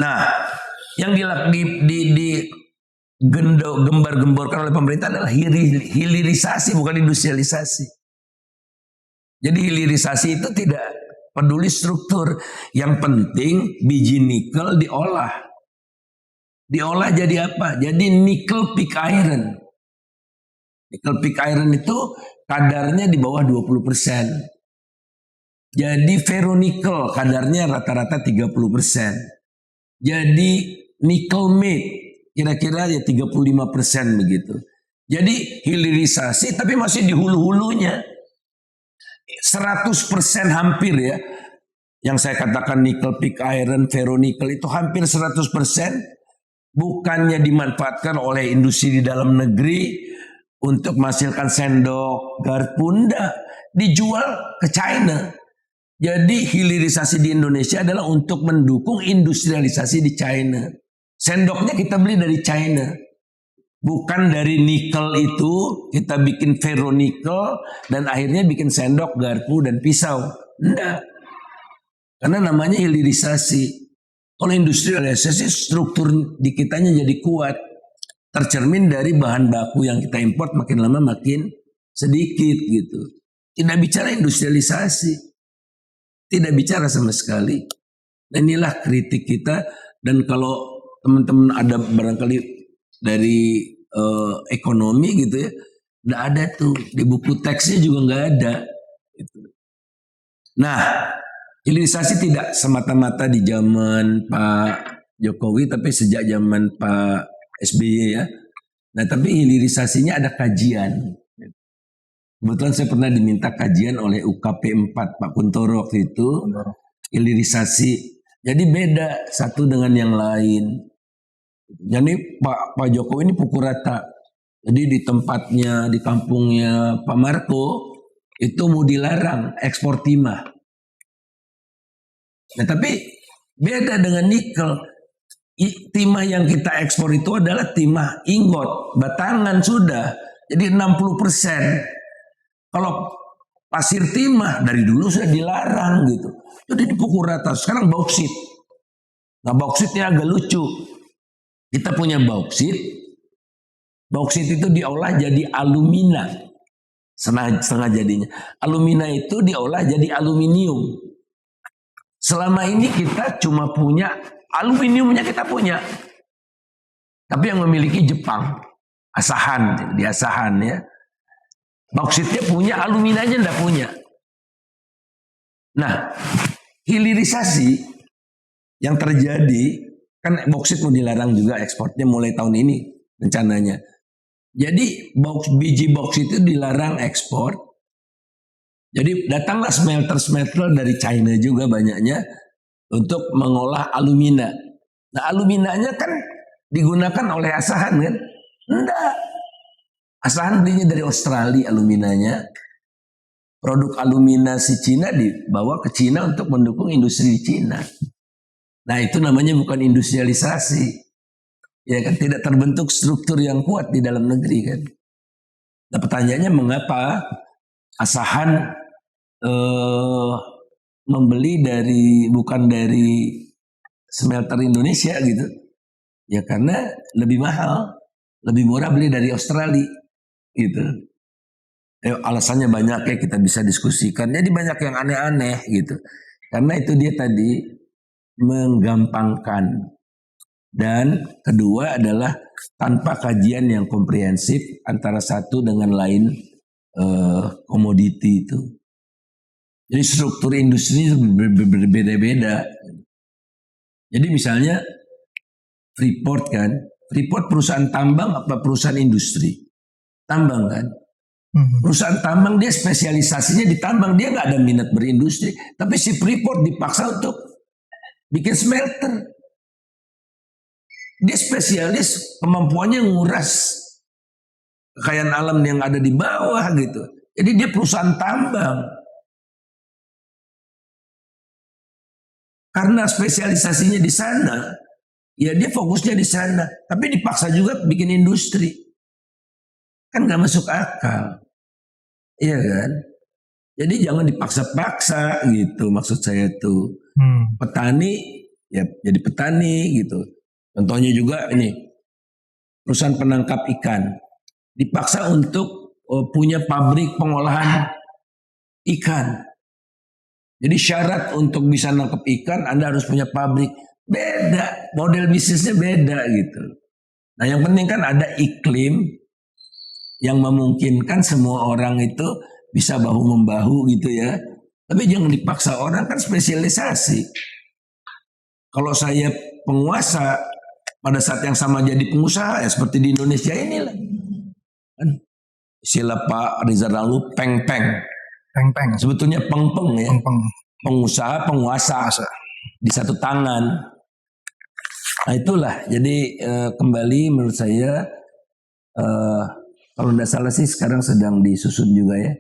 Nah, yang gembar-gemborkan oleh pemerintah adalah hilirisasi bukan industrialisasi. Jadi hilirisasi itu tidak peduli struktur. Yang penting biji nikel diolah. Diolah jadi apa? Jadi nickel pig iron. Nickel pig iron itu kadarnya di bawah 20%. Jadi ferronikel kadarnya rata-rata 30%. Jadi nickel mate kira-kira ya 35% begitu. Jadi hilirisasi tapi masih di hulu-hulunya. 100% hampir ya. Yang saya katakan nickel pig iron, ferronikel itu hampir 100% bukannya dimanfaatkan oleh industri di dalam negeri untuk menghasilkan sendok, garpu, enggak, dijual ke China. Jadi hilirisasi di Indonesia adalah untuk mendukung industrialisasi di China. Sendoknya kita beli dari China. Bukan dari nikel itu kita bikin ferronikel dan akhirnya bikin sendok, garpu dan pisau. Enggak. Karena namanya hilirisasi. Kalau industrialisasi struktur di kitanya jadi kuat. Tercermin dari bahan baku yang kita import makin lama makin sedikit gitu. Tidak bicara industrialisasi. Tidak bicara sama sekali. Dan inilah kritik kita. Dan kalau teman-teman ada barangkali dari ekonomi gitu ya, nggak ada tuh di buku teksnya juga nggak ada. Gitu. Nah, Hilirisasi tidak semata-mata di zaman Pak Jokowi, tapi sejak zaman Pak SBY ya. Nah, tapi hilirisasinya ada kajian. Kebetulan saya pernah diminta kajian oleh UKP 4 Pak Kuntoro waktu itu. Hilirisasi. Jadi beda satu dengan yang lain. Jadi Pak Jokowi ini pukul rata. Jadi di tempatnya, di kampungnya Pak Marco, itu mau dilarang ekspor timah. Nah, tapi beda dengan nikel. Timah yang kita ekspor itu adalah timah ingot, batangan sudah. Jadi 60%. Kalau pasir timah dari dulu sudah dilarang gitu. Jadi dipukul rata. Sekarang bauksit. Nah, bauksitnya agak lucu. Kita punya bauksit. Bauksit itu diolah jadi alumina. Setengah jadinya. Alumina itu diolah jadi aluminium. Selama ini kita cuma punya aluminiumnya kita punya. Tapi yang memiliki Jepang. Asahan, di Asahan ya. Bauksitnya punya, aluminanya enggak punya. Nah, hilirisasi yang terjadi, kan bauksit mau dilarang juga ekspornya mulai tahun ini rencananya. Jadi biji bauksit itu dilarang ekspor. Jadi datanglah smelter-smelter dari China juga banyaknya untuk mengolah alumina. Nah, aluminanya kan digunakan oleh Asahan kan? Enggak. Asahan belinya dari Australia aluminanya. Produk alumina si Cina dibawa ke Cina untuk mendukung industri di Cina. Nah, itu namanya bukan industrialisasi. Ya kan, tidak terbentuk struktur yang kuat di dalam negeri kan. Nah, pertanyaannya mengapa Asahan membeli bukan dari smelter Indonesia gitu. Ya karena lebih mahal, lebih murah beli dari Australia gitu. Alasannya banyak ya, kita bisa diskusikan. Jadi banyak yang aneh-aneh gitu. Karena itu dia tadi menggampangkan. Dan kedua adalah tanpa kajian yang komprehensif antara satu dengan lain komoditi itu. Jadi struktur industri berbeda-beda. Jadi misalnya Freeport kan, Freeport perusahaan tambang apa perusahaan industri? Tambang kan. Perusahaan tambang dia spesialisasinya di tambang, dia nggak ada minat berindustri. Tapi si Freeport dipaksa untuk bikin smelter. Dia spesialis, kemampuannya nguras kekayaan alam yang ada di bawah gitu. Jadi dia perusahaan tambang. Karena spesialisasinya di sana, ya dia fokusnya di sana. Tapi dipaksa juga bikin industri. Kan gak masuk akal. Iya kan? Jadi jangan dipaksa-paksa gitu maksud saya tuh. Petani, ya jadi petani gitu. Contohnya juga ini, perusahaan penangkap ikan. Dipaksa untuk punya pabrik pengolahan ikan. Jadi syarat untuk bisa nangkep ikan Anda harus punya pabrik. Beda, model bisnisnya beda gitu. Nah yang penting kan ada iklim yang memungkinkan semua orang itu bisa bahu-membahu gitu ya. Tapi jangan dipaksa, orang kan spesialisasi. Kalau saya penguasa pada saat yang sama jadi pengusaha ya seperti di Indonesia inilah. Kan istilah Pak Rizal Ramli peng-peng. Peng-peng. Sebetulnya peng-peng ya. Peng-peng. Pengusaha, penguasa di satu tangan. Nah itulah. Jadi kembali menurut saya kalau tidak salah sih sekarang sedang disusun juga ya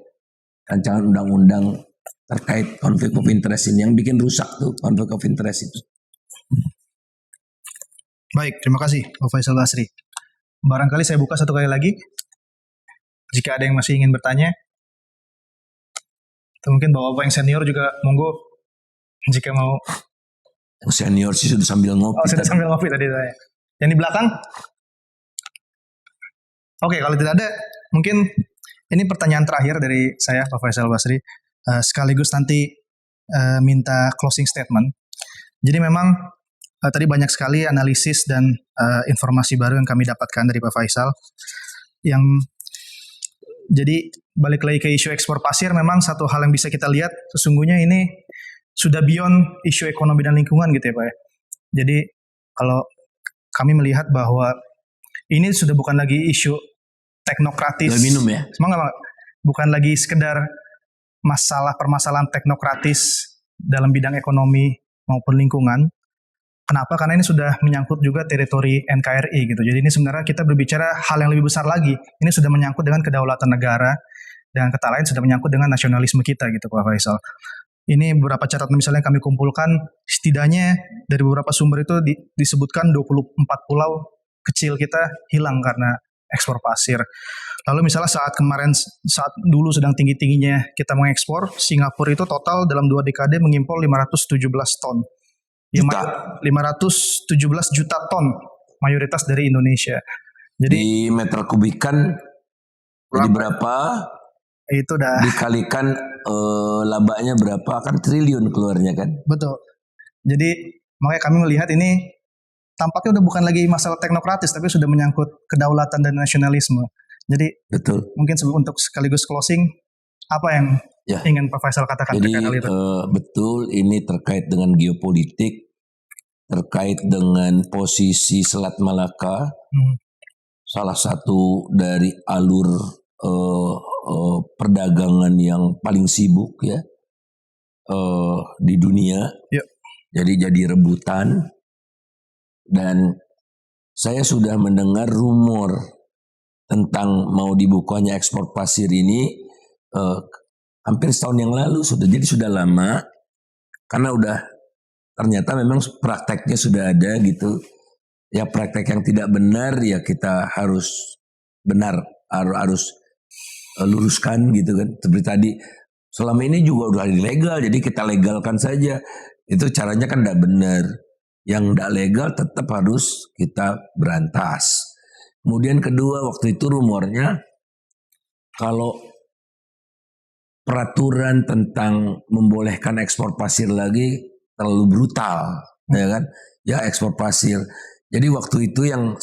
rancangan undang-undang terkait konflik of interest ini yang bikin rusak tuh konflik of interest itu. Baik, terima kasih Pak Faisal Basri. Barangkali saya buka satu kali lagi. Jika ada yang masih ingin bertanya. Atau mungkin bapak-bapak yang senior juga monggo jika mau. Yang senior sih sudah sambil ngopi. Oh, sudah sambil ngopi tadi saya. Yang di belakang? Oke, kalau tidak ada, mungkin ini pertanyaan terakhir dari saya, Pak Faisal Basri. Sekaligus nanti minta closing statement. Jadi memang tadi banyak sekali analisis dan informasi baru yang kami dapatkan dari Pak Faisal. Jadi balik lagi ke isu ekspor pasir, memang satu hal yang bisa kita lihat sesungguhnya ini sudah beyond isu ekonomi dan lingkungan gitu ya Pak ya. Jadi kalau kami melihat bahwa ini sudah bukan lagi isu teknokratis. Gak minum ya? Semangat, bukan lagi sekedar permasalahan teknokratis dalam bidang ekonomi maupun lingkungan. Kenapa? Karena ini sudah menyangkut juga teritori NKRI gitu. Jadi ini sebenarnya kita berbicara hal yang lebih besar lagi. Ini sudah menyangkut dengan kedaulatan negara, dan kata lain sudah menyangkut dengan nasionalisme kita gitu Pak Faisal. Ini beberapa catatan misalnya kami kumpulkan, setidaknya dari beberapa sumber itu disebutkan 24 pulau kecil kita hilang karena ekspor pasir. Lalu misalnya saat dulu sedang tinggi-tingginya kita mengekspor, Singapura itu total dalam 2 dekade mengimpor 517 ton. 517 juta ton, mayoritas dari Indonesia. Jadi di meter kubikan jadi berapa? Itu dah dikalikan labanya berapa, kan triliun keluarnya kan. Betul. Jadi makanya kami melihat ini tampaknya udah bukan lagi masalah teknokratis, tapi sudah menyangkut kedaulatan dan nasionalisme. Jadi betul. Mungkin untuk sekaligus closing, apa yang ingin Pak Faisal katakan terkait hal itu? Betul, ini terkait dengan geopolitik, terkait dengan posisi Selat Malaka, salah satu dari alur perdagangan yang paling sibuk ya di dunia. Yep. Jadi rebutan, dan saya sudah mendengar rumor tentang mau dibukanya ekspor pasir ini hampir setahun yang lalu sudah. Jadi sudah lama, karena udah ternyata memang prakteknya sudah ada gitu. Ya praktek yang tidak benar ya kita harus luruskan gitu kan. Seperti tadi, selama ini juga udah ilegal, jadi kita legalkan saja. Itu caranya kan tidak benar. Yang tidak legal tetap harus kita berantas. Kemudian kedua, waktu itu rumornya kalau peraturan tentang membolehkan ekspor pasir lagi terlalu brutal, ya kan? Ya ekspor pasir. Jadi waktu itu yang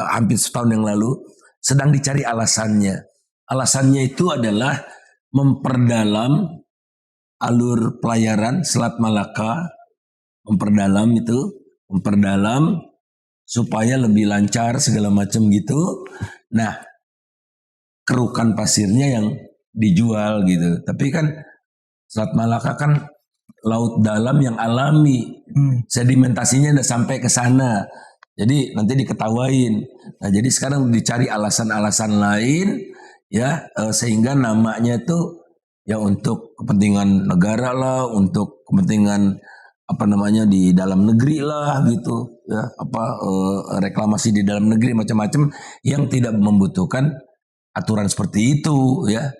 hampir setahun yang lalu sedang dicari alasannya. Alasannya itu adalah memperdalam alur pelayaran Selat Malaka, memperdalam supaya lebih lancar segala macam gitu. Nah, kerukan pasirnya yang dijual gitu. Tapi kan Selat Malaka kan laut dalam yang alami, sedimentasinya udah sampai ke sana. Jadi nanti diketawain. Nah, jadi sekarang dicari alasan-alasan lain ya, sehingga namanya itu ya untuk kepentingan negara lah, untuk kepentingan di dalam negeri lah gitu ya, reklamasi di dalam negeri macam-macam yang tidak membutuhkan aturan seperti itu ya.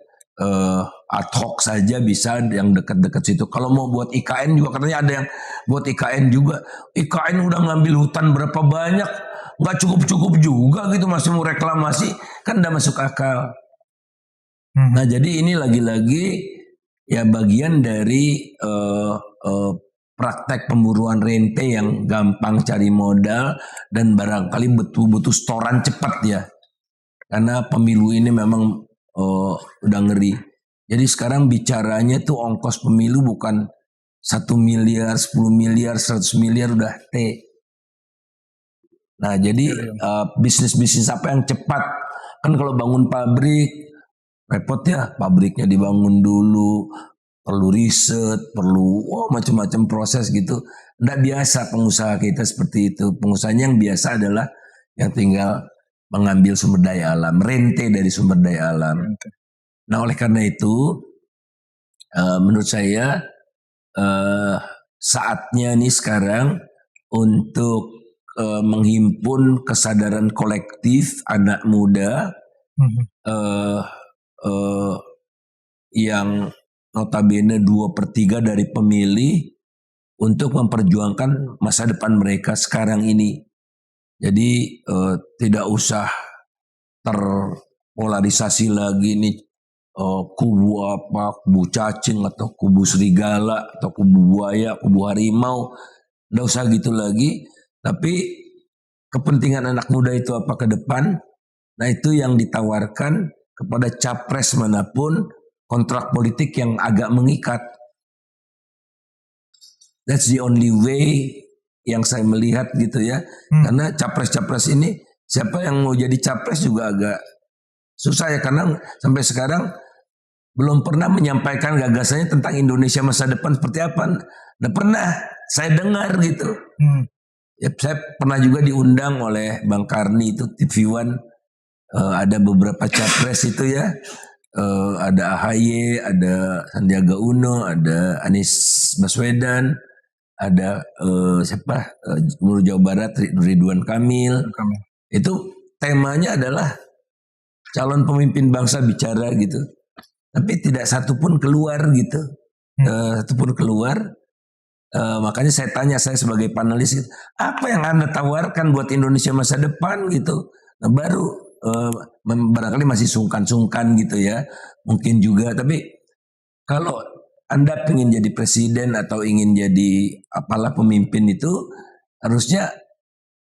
Ad hoc saja bisa yang dekat-dekat situ. Kalau mau buat IKN juga katanya ada yang buat IKN juga. IKN udah ngambil hutan berapa banyak, nggak cukup-cukup juga gitu, masih mau reklamasi, kan udah masuk akal. Nah jadi ini lagi-lagi ya bagian dari praktek pemburuan rente yang gampang cari modal dan barangkali betul-betul setoran cepat ya. Karena pemilu ini memang udah ngeri. Jadi sekarang bicaranya tuh ongkos pemilu bukan 1 miliar, 10 miliar, 100 miliar udah T. Nah jadi bisnis-bisnis apa yang cepat. Kan kalau bangun pabrik repot ya, pabriknya dibangun dulu, perlu riset, perlu macam-macam proses gitu. Nggak biasa pengusaha kita seperti itu. Pengusahanya yang biasa adalah yang tinggal mengambil sumber daya alam, rente dari sumber daya alam. Nah oleh karena itu menurut saya saatnya nih sekarang untuk menghimpun kesadaran kolektif anak muda yang notabene 2/3 dari pemilih untuk memperjuangkan masa depan mereka sekarang ini. Jadi tidak usah terpolarisasi lagi nih kubu apa, kubu cacing atau kubu serigala atau kubu buaya, kubu harimau. Tidak usah gitu lagi. Tapi kepentingan anak muda itu apa ke depan? Nah itu yang ditawarkan kepada capres manapun, kontrak politik yang agak mengikat. That's the only way yang saya melihat gitu ya. Karena capres-capres ini siapa yang mau jadi capres juga agak susah ya, karena sampai sekarang belum pernah menyampaikan gagasannya tentang Indonesia masa depan seperti apa. Nggak pernah saya dengar gitu. Ya, saya pernah juga diundang oleh Bang Karni itu TV One, ada beberapa capres itu ya. Ada AHY, ada Sandiaga Uno, ada Anies Baswedan, ada Gubernur Jawa Barat Ridwan Kamil. Itu temanya adalah calon pemimpin bangsa bicara gitu. Tapi tidak satu pun keluar gitu. Satu pun keluar. Makanya saya tanya, saya sebagai panelis gitu, apa yang Anda tawarkan buat Indonesia masa depan gitu. Nah, baru barangkali masih sungkan-sungkan gitu ya. Mungkin juga, tapi kalau Anda ingin jadi presiden atau ingin jadi apalah pemimpin itu, harusnya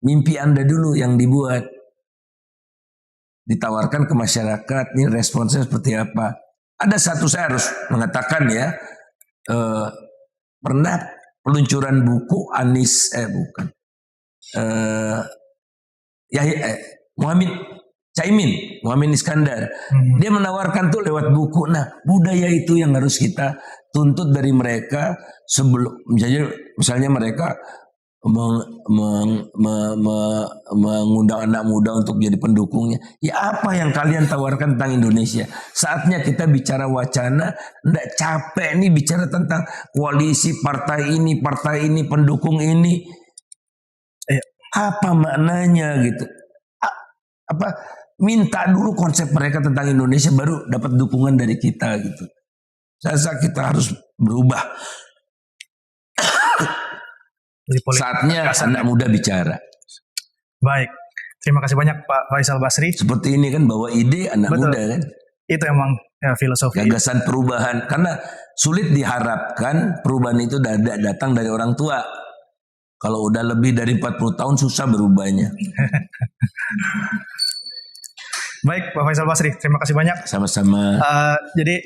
mimpi Anda dulu yang dibuat. Ditawarkan ke masyarakat, ini responsnya seperti apa. Ada satu saya harus mengatakan ya, pernah peluncuran buku Muhammad Iskandar. Dia menawarkan tuh lewat buku. Nah, budaya itu yang harus kita tuntut dari mereka sebelum misalnya mereka mengundang anak muda untuk jadi pendukungnya. Ya, apa yang kalian tawarkan tentang Indonesia? Saatnya kita bicara wacana, enggak capek nih bicara tentang koalisi partai ini, pendukung ini. Apa maknanya gitu? Minta dulu konsep mereka tentang Indonesia, baru dapat dukungan dari kita gitu. Saya rasa kita harus berubah. Saatnya anak muda bicara. Baik, terima kasih banyak Pak Faisal Basri. Seperti ini kan, bawa ide anak muda kan. Itu emang ya, filosofi. Gagasan perubahan, karena sulit diharapkan perubahan itu datang dari orang tua. Kalau udah lebih dari 40 tahun susah berubahnya. Baik Pak Faisal Basri, terima kasih banyak. Sama-sama. Jadi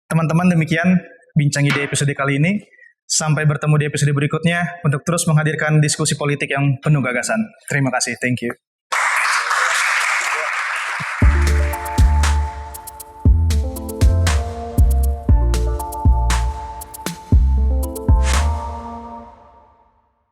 teman-teman, demikian bincang ide episode kali ini. Sampai bertemu di episode berikutnya untuk terus menghadirkan diskusi politik yang penuh gagasan. Terima kasih, thank you.